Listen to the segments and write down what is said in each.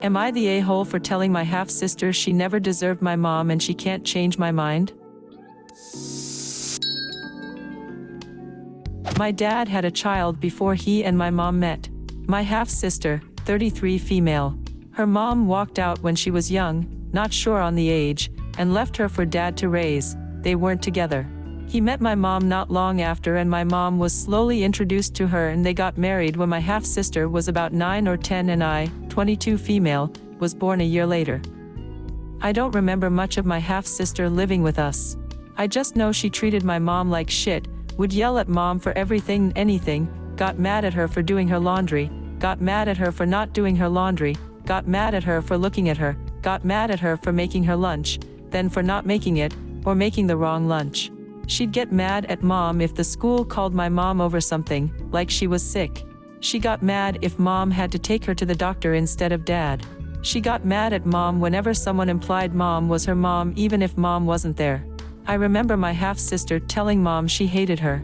Am I the a-hole for telling my half-sister she never deserved my mom and she can't change my mind? My dad had a child before he and my mom met. My half-sister, 33, female. Her mom walked out when she was young, not sure on the age, and left her for dad to raise. They weren't together. He met my mom not long after and my mom was slowly introduced to her and they got married when my half-sister was about 9 or 10 and I, 22, female, was born a year later. I don't remember much of my half-sister living with us. I just know she treated my mom like shit, would yell at mom for everything and anything, got mad at her for doing her laundry, got mad at her for not doing her laundry, got mad at her for looking at her, got mad at her for making her lunch, then for not making it, or making the wrong lunch. She'd get mad at mom if the school called my mom over something, like she was sick. She got mad if mom had to take her to the doctor instead of dad. She got mad at mom whenever someone implied mom was her mom even if mom wasn't there. I remember my half-sister telling mom she hated her.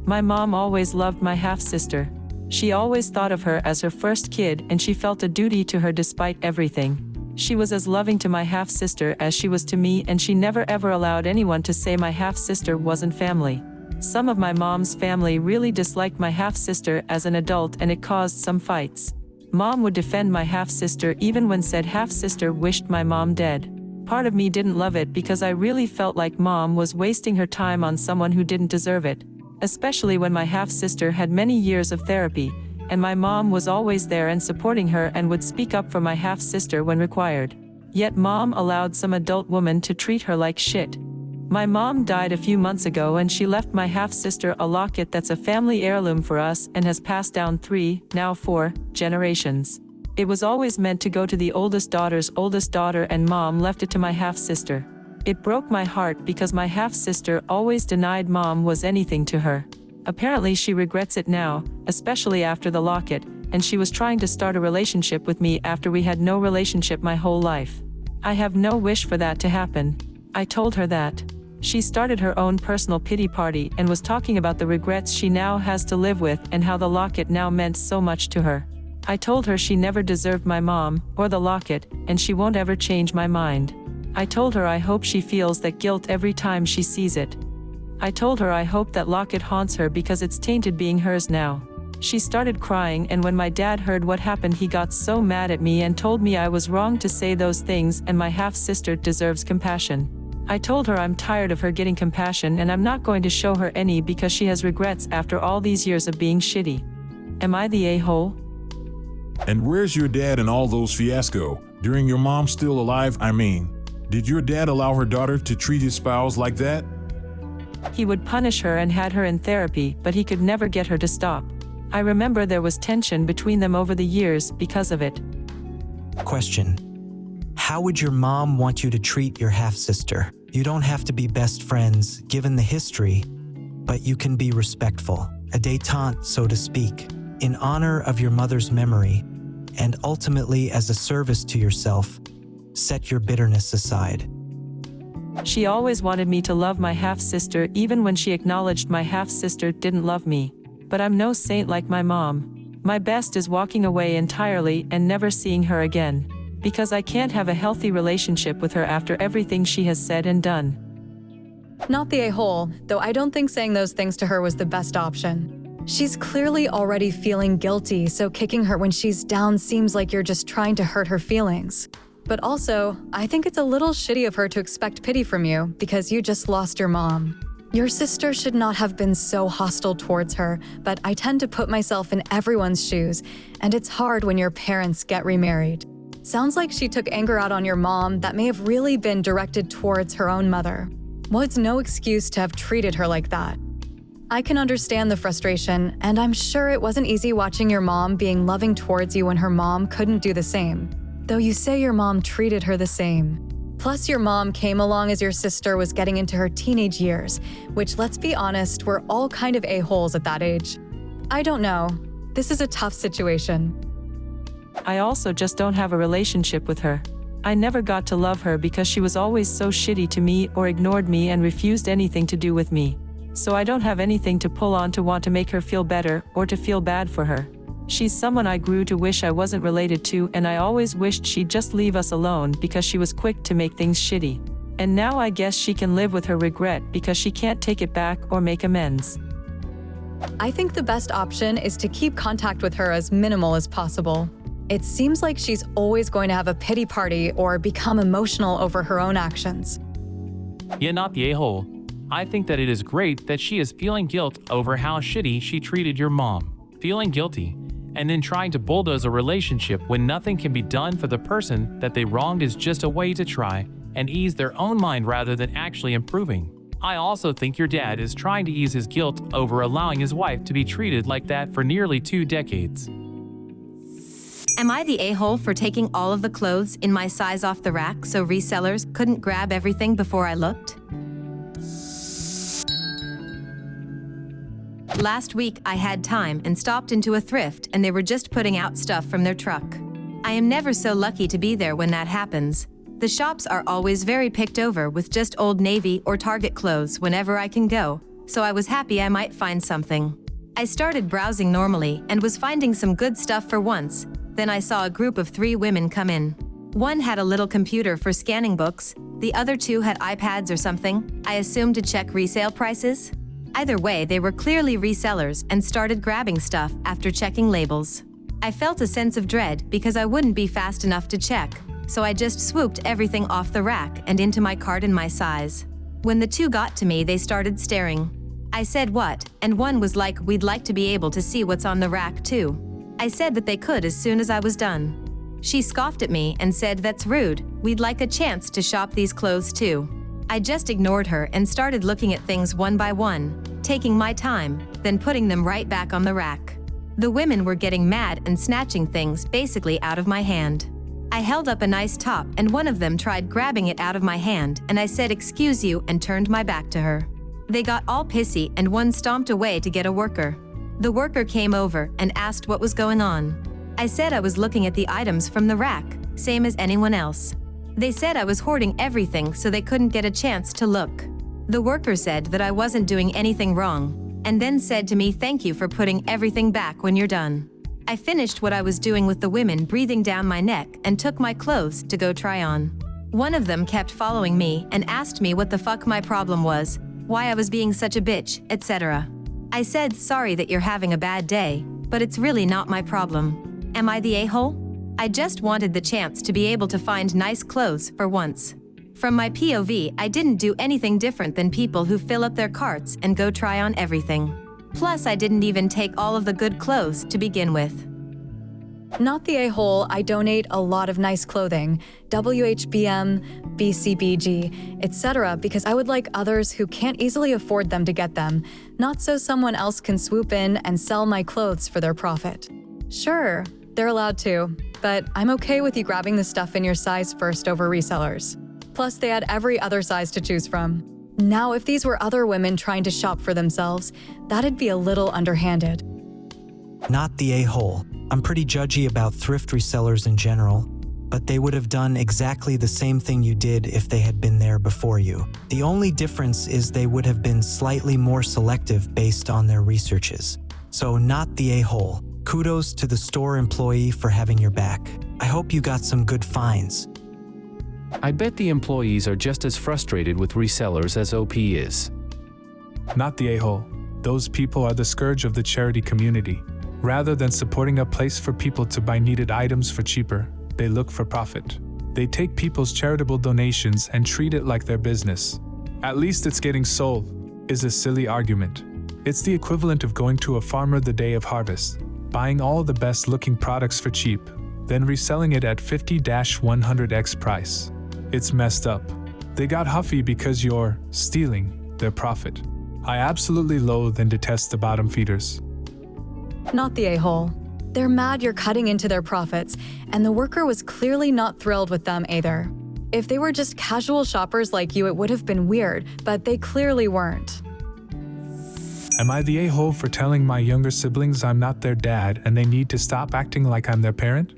My mom always loved my half-sister. She always thought of her as her first kid and she felt a duty to her despite everything. She was as loving to my half-sister as she was to me and she never ever allowed anyone to say my half-sister wasn't family. Some of my mom's family really disliked my half-sister as an adult and it caused some fights. Mom would defend my half-sister even when said half-sister wished my mom dead. Part of me didn't love it because I really felt like mom was wasting her time on someone who didn't deserve it. Especially when my half-sister had many years of therapy, and my mom was always there and supporting her and would speak up for my half-sister when required. Yet mom allowed some adult woman to treat her like shit. My mom died a few months ago and she left my half-sister a locket that's a family heirloom for us and has passed down 3, now 4, generations. It was always meant to go to the oldest daughter's oldest daughter and mom left it to my half-sister. It broke my heart because my half-sister always denied mom was anything to her. Apparently she regrets it now, especially after the locket, and she was trying to start a relationship with me after we had no relationship my whole life. I have no wish for that to happen. I told her that. She started her own personal pity party and was talking about the regrets she now has to live with and how the locket now meant so much to her. I told her she never deserved my mom, or the locket, and she won't ever change my mind. I told her I hope she feels that guilt every time she sees it. I told her I hope that locket haunts her because it's tainted being hers now. She started crying and when my dad heard what happened he got so mad at me and told me I was wrong to say those things and my half-sister deserves compassion. I told her I'm tired of her getting compassion and I'm not going to show her any because she has regrets after all these years of being shitty. Am I the a-hole? And where's your dad in all those fiasco? During your mom still alive, I mean. Did your dad allow her daughter to treat his spouse like that? He would punish her and had her in therapy, but he could never get her to stop. I remember there was tension between them over the years because of it. Question: how would your mom want you to treat your half-sister? You don't have to be best friends, given the history, but you can be respectful, a détente, so to speak, in honor of your mother's memory, and ultimately as a service to yourself. Set your bitterness aside. She always wanted me to love my half-sister even when she acknowledged my half-sister didn't love me. But I'm no saint like my mom. My best is walking away entirely and never seeing her again. Because I can't have a healthy relationship with her after everything she has said and done. Not the a-hole, though I don't think saying those things to her was the best option. She's clearly already feeling guilty, so kicking her when she's down seems like you're just trying to hurt her feelings. But also, I think it's a little shitty of her to expect pity from you because you just lost your mom. Your sister should not have been so hostile towards her, but I tend to put myself in everyone's shoes, and it's hard when your parents get remarried. Sounds like she took anger out on your mom that may have really been directed towards her own mother. Well, it's no excuse to have treated her like that. I can understand the frustration, and I'm sure it wasn't easy watching your mom being loving towards you when her mom couldn't do the same. Though you say your mom treated her the same. Plus, your mom came along as your sister was getting into her teenage years, which, let's be honest, we're all kind of a-holes at that age. I don't know. This is a tough situation. I also just don't have a relationship with her. I never got to love her because she was always so shitty to me or ignored me and refused anything to do with me. So I don't have anything to pull on to want to make her feel better or to feel bad for her. She's someone I grew to wish I wasn't related to, and I always wished she'd just leave us alone because she was quick to make things shitty. And now I guess she can live with her regret because she can't take it back or make amends. I think the best option is to keep contact with her as minimal as possible. It seems like she's always going to have a pity party or become emotional over her own actions. Yet not the a-hole. I think that it is great that she is feeling guilt over how shitty she treated your mom. Feeling guilty, and then trying to bulldoze a relationship when nothing can be done for the person that they wronged is just a way to try and ease their own mind rather than actually improving. I also think your dad is trying to ease his guilt over allowing his wife to be treated like that for nearly 2 decades. Am I the a-hole for taking all of the clothes in my size off the rack so resellers couldn't grab everything before I looked? Last week, I had time and stopped into a thrift, and they were just putting out stuff from their truck. I am never so lucky to be there when that happens. The shops are always very picked over with just Old Navy or Target clothes whenever I can go, so I was happy I might find something. I started browsing normally and was finding some good stuff for once. Then I saw a group of 3 women come in. One had a little computer for scanning books, the other 2 had iPads or something, I assumed to check resale prices. Either way, they were clearly resellers and started grabbing stuff after checking labels. I felt a sense of dread because I wouldn't be fast enough to check, so I just swooped everything off the rack and into my cart in my size. When the 2 got to me, they started staring. I said what, and one was like, "We'd like to be able to see what's on the rack too." I said that they could as soon as I was done. She scoffed at me and said, "That's rude, we'd like a chance to shop these clothes too." I just ignored her and started looking at things one by one, taking my time, then putting them right back on the rack. The women were getting mad and snatching things basically out of my hand. I held up a nice top and one of them tried grabbing it out of my hand, and I said, "Excuse you," and turned my back to her. They got all pissy and one stomped away to get a worker. The worker came over and asked what was going on. I said I was looking at the items from the rack, same as anyone else. They said I was hoarding everything so they couldn't get a chance to look. The worker said that I wasn't doing anything wrong, and then said to me, "Thank you for putting everything back when you're done." I finished what I was doing with the women breathing down my neck and took my clothes to go try on. One of them kept following me and asked me what the fuck my problem was, why I was being such a bitch, etc. I said, "Sorry that you're having a bad day, but it's really not my problem. Am I the a-hole? I just wanted the chance to be able to find nice clothes for once. From my POV, I didn't do anything different than people who fill up their carts and go try on everything. Plus, I didn't even take all of the good clothes to begin with." Not the a-hole, I donate a lot of nice clothing, WHBM, BCBG, etc., because I would like others who can't easily afford them to get them, not so someone else can swoop in and sell my clothes for their profit. Sure, they're allowed to, but I'm okay with you grabbing the stuff in your size first over resellers. Plus, they had every other size to choose from. Now, if these were other women trying to shop for themselves, that'd be a little underhanded. Not the a-hole. I'm pretty judgy about thrift resellers in general, but they would have done exactly the same thing you did if they had been there before you. The only difference is they would have been slightly more selective based on their researches. So not the a-hole. Kudos to the store employee for having your back. I hope you got some good finds. I bet the employees are just as frustrated with resellers as OP is. Not the a-hole. Those people are the scourge of the charity community. Rather than supporting a place for people to buy needed items for cheaper, they look for profit. They take people's charitable donations and treat it like their business. "At least it's getting sold," is a silly argument. It's the equivalent of going to a farmer the day of harvest, buying all the best looking products for cheap, then reselling it at 50-100x price. It's messed up. They got huffy because you're stealing their profit. I absolutely loathe and detest the bottom feeders. Not the a-hole. They're mad you're cutting into their profits, and the worker was clearly not thrilled with them either. If they were just casual shoppers like you, it would have been weird, but they clearly weren't. Am I the a-hole for telling my younger siblings I'm not their dad and they need to stop acting like I'm their parent?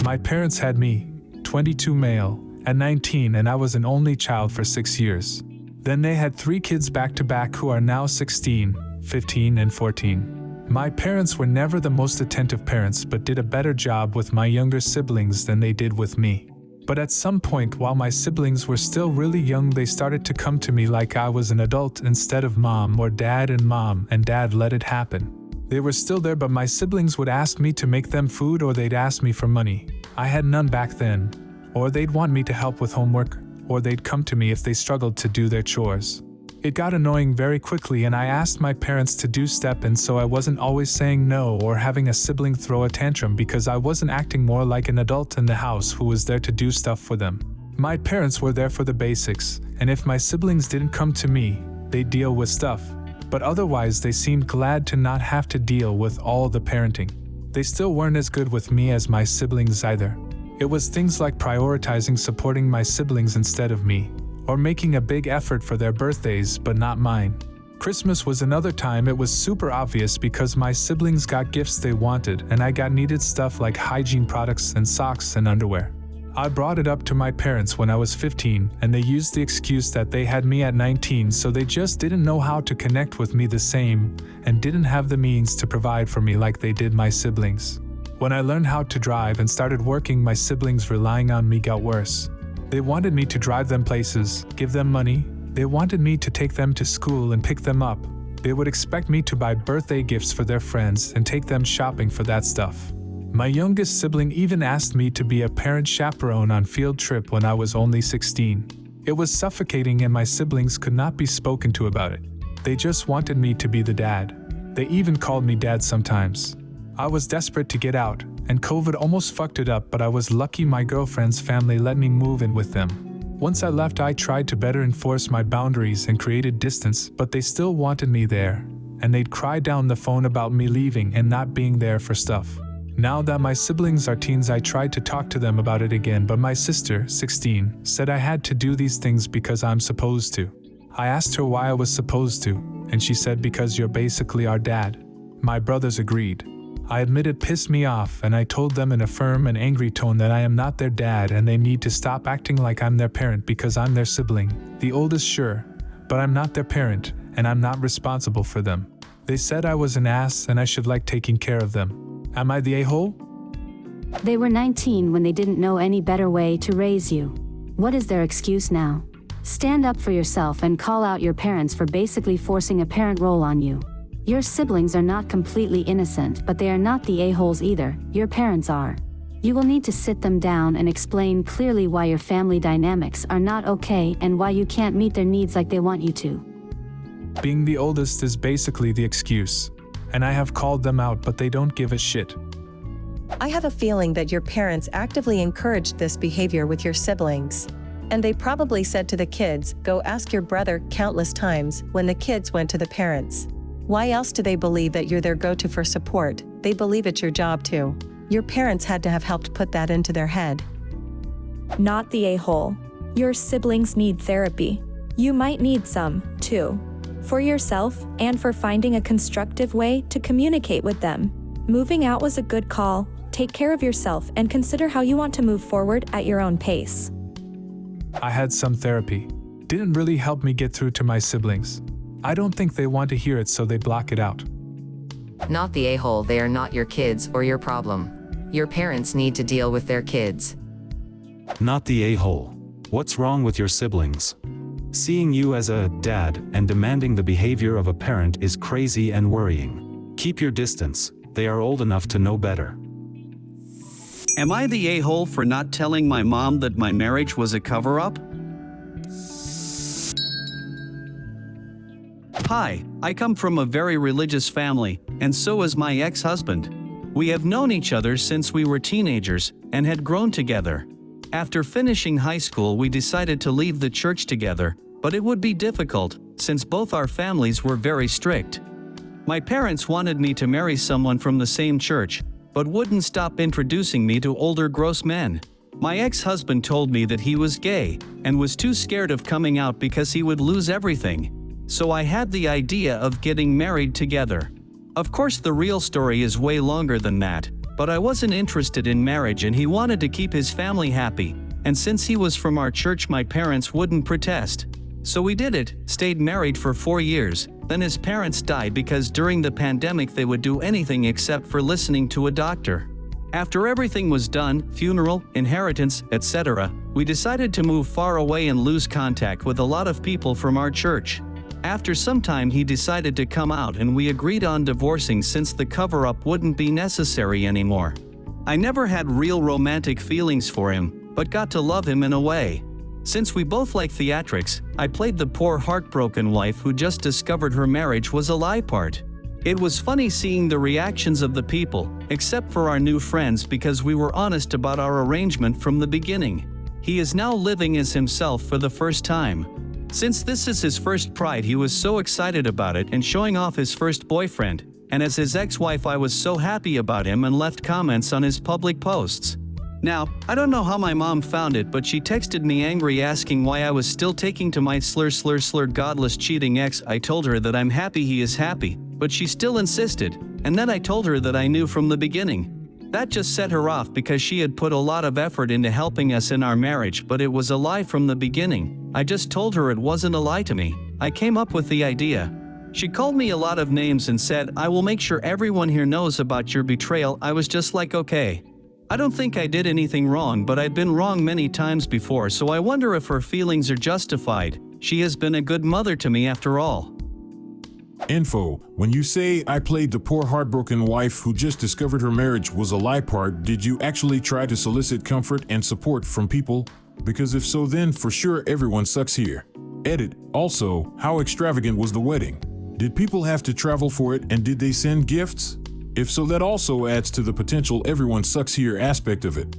My parents had me, 22 male, at 19, and I was an only child for 6 years. Then they had 3 kids back to back who are now 16, 15, and 14. My parents were never the most attentive parents but did a better job with my younger siblings than they did with me. But at some point while my siblings were still really young, they started to come to me like I was an adult instead of mom or dad, and dad let it happen. They were still there, but my siblings would ask me to make them food or they'd ask me for money. I had none back then. Or they'd want me to help with homework, or they'd come to me if they struggled to do their chores. It got annoying very quickly and I asked my parents to do step in so I wasn't always saying no or having a sibling throw a tantrum because I wasn't acting more like an adult in the house who was there to do stuff for them. My parents were there for the basics, and if my siblings didn't come to me, they'd deal with stuff. But otherwise they seemed glad to not have to deal with all the parenting. They still weren't as good with me as my siblings either. It was things like prioritizing supporting my siblings instead of me, or making a big effort for their birthdays but not mine. Christmas was another time it was super obvious because my siblings got gifts they wanted and I got needed stuff like hygiene products and socks and underwear. I brought it up to my parents when I was 15 and they used the excuse that they had me at 19, so they just didn't know how to connect with me the same and didn't have the means to provide for me like they did my siblings. When I learned how to drive and started working, my siblings relying on me got worse. They wanted me to drive them places, give them money. They wanted me to take them to school and pick them up. They would expect me to buy birthday gifts for their friends and take them shopping for that stuff. My youngest sibling even asked me to be a parent chaperone on field trip when I was only 16. It was suffocating and my siblings could not be spoken to about it. They just wanted me to be the dad. They even called me dad sometimes. I was desperate to get out, and COVID almost fucked it up, but I was lucky my girlfriend's family let me move in with them. Once I left, I tried to better enforce my boundaries and created distance, but they still wanted me there, and they'd cry down the phone about me leaving and not being there for stuff. Now that my siblings are teens, I tried to talk to them about it again, but my sister, 16, said I had to do these things because I'm supposed to. I asked her why I was supposed to, and she said because you're basically our dad. My brothers agreed. I admit it pissed me off, and I told them in a firm and angry tone that I am not their dad and they need to stop acting like I'm their parent because I'm their sibling, the oldest, sure, but I'm not their parent and I'm not responsible for them. They said I was an ass and I should like taking care of them. Am I the a-hole? They were 19 when they didn't know any better way to raise you. What is their excuse now? Stand up for yourself and call out your parents for basically forcing a parent role on you. Your siblings are not completely innocent, but they are not the a-holes either, your parents are. You will need to sit them down and explain clearly why your family dynamics are not okay and why you can't meet their needs like they want you to. Being the oldest is basically the excuse, and I have called them out, but they don't give a shit. I have a feeling that your parents actively encouraged this behavior with your siblings. And they probably said to the kids, go ask your brother countless times when the kids went to the parents. Why else do they believe that you're their go-to for support? They believe it's your job to. Your parents had to have helped put that into their head. Not the a-hole. Your siblings need therapy. You might need some, too. For yourself and for finding a constructive way to communicate with them. Moving out was a good call. Take care of yourself and consider how you want to move forward at your own pace. I had some therapy. Didn't really help me get through to my siblings. I don't think they want to hear it, so they block it out. Not the a-hole. They are not your kids or your problem. Your parents need to deal with their kids. Not the a-hole. What's wrong with your siblings? Seeing you as a dad and demanding the behavior of a parent is crazy and worrying. Keep your distance. They are old enough to know better. Am I the a-hole for not telling my mom that my marriage was a cover-up? Hi, I come from a very religious family, and so is my ex-husband. We have known each other since we were teenagers and had grown together. After finishing high school, we decided to leave the church together, but it would be difficult since both our families were very strict. My parents wanted me to marry someone from the same church, but wouldn't stop introducing me to older gross men. My ex-husband told me that he was gay and was too scared of coming out because he would lose everything. So I had the idea of getting married together. Of course, the real story is way longer than that, but I wasn't interested in marriage and he wanted to keep his family happy, and since he was from our church, my parents wouldn't protest. So we did it, stayed married for 4 years, Then his parents died because during the pandemic they would do anything except for listening to a doctor. After everything was done, funeral, inheritance, etc., we decided to move far away and lose contact with a lot of people from our church. After some time he decided to come out and we agreed on divorcing since the cover-up wouldn't be necessary anymore. I never had real romantic feelings for him, but got to love him in a way. Since we both like theatrics, I played the poor heartbroken wife who just discovered her marriage was a lie part. It was funny seeing the reactions of the people, except for our new friends because we were honest about our arrangement from the beginning. He is now living as himself for the first time. Since this is his first Pride, he was so excited about it and showing off his first boyfriend, and as his ex-wife I was so happy about him and left comments on his public posts. Now, I don't know how my mom found it, but she texted me angry asking why I was still taking to my godless cheating ex. I told her that I'm happy he is happy, but she still insisted, and then I told her that I knew from the beginning. That just set her off because she had put a lot of effort into helping us in our marriage, but it was a lie from the beginning. I just told her it wasn't a lie to me. I came up with the idea. She called me a lot of names and said, "I will make sure everyone here knows about your betrayal." I was just like, okay. I don't think I did anything wrong, but I'd been wrong many times before, so I wonder if her feelings are justified. She has been a good mother to me after all. Info: when you say I played the poor heartbroken wife who just discovered her marriage was a lie part, did you actually try to solicit comfort and support from people? Because if so, then for sure everyone sucks here. Edit: also, how extravagant was the wedding? Did people have to travel for it, and did they send gifts? If so, that also adds to the potential everyone sucks here aspect of it.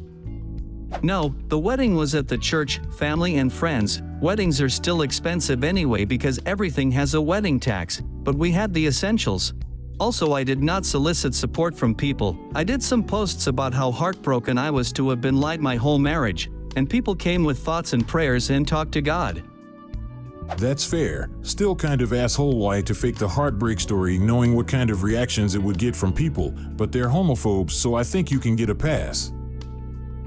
No, the wedding was at the church, family and friends. Weddings are still expensive anyway because everything has a wedding tax, but we had the essentials. Also, I did not solicit support from people. I did some posts about how heartbroken I was to have been lied my whole marriage, and people came with thoughts and prayers and talked to God. That's fair. Still kind of asshole why to fake the heartbreak story knowing what kind of reactions it would get from people, but they're homophobes, so I think you can get a pass.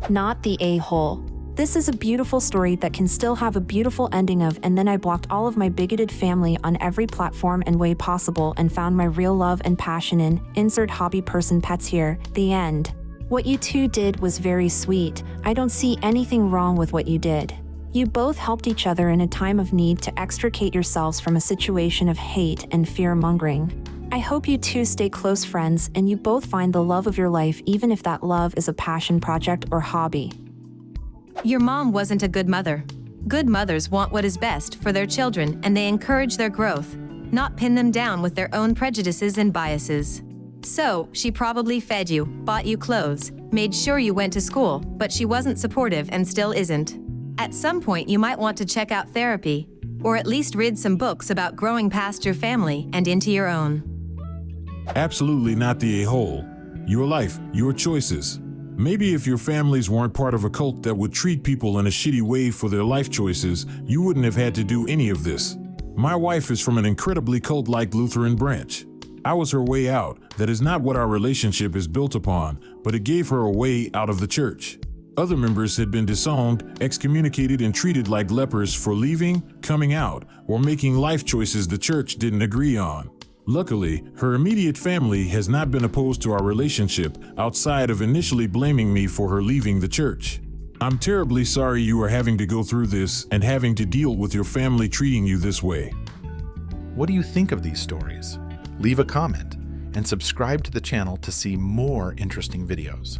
Not the a-hole. This is a beautiful story that can still have a beautiful ending of, and then I blocked all of my bigoted family on every platform and way possible and found my real love and passion in, insert hobby person pets here, the end. What you two did was very sweet. I don't see anything wrong with what you did. You both helped each other in a time of need to extricate yourselves from a situation of hate and fear-mongering. I hope you two stay close friends and you both find the love of your life, even if that love is a passion project or hobby. Your mom wasn't a good mother. Good mothers want what is best for their children and they encourage their growth, not pin them down with their own prejudices and biases. So, she probably fed you, bought you clothes, made sure you went to school, but she wasn't supportive and still isn't. At some point you might want to check out therapy, or at least read some books about growing past your family and into your own. Absolutely not the a-hole. Your life, your choices. Maybe if your families weren't part of a cult that would treat people in a shitty way for their life choices, you wouldn't have had to do any of this. My wife is from an incredibly cult-like Lutheran branch. I was her way out. That is not what our relationship is built upon, but it gave her a way out of the church. Other members had been disowned, excommunicated, and treated like lepers for leaving, coming out, or making life choices the church didn't agree on. Luckily, her immediate family has not been opposed to our relationship outside of initially blaming me for her leaving the church. I'm terribly sorry you are having to go through this and having to deal with your family treating you this way. What do you think of these stories? Leave a comment and subscribe to the channel to see more interesting videos.